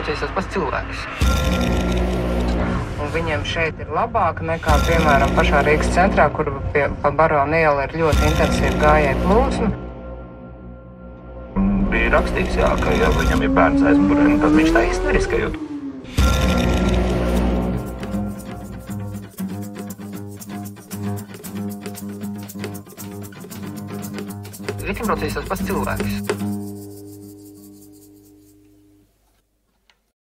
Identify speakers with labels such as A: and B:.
A: braucējs tas pats cilvēks. Un viņiem šeit ir labāk nekā, piemēram, pašā Rīgas centrā, kur pa Barona ielu ir ļoti intensīva gājēju plūsma.
B: Bija rakstīts, jā, ka ja viņam ir bērns aizmugurē, tad viņš tā īsti neriskējot.
A: Riteņbraucējs tas pats cilvēks.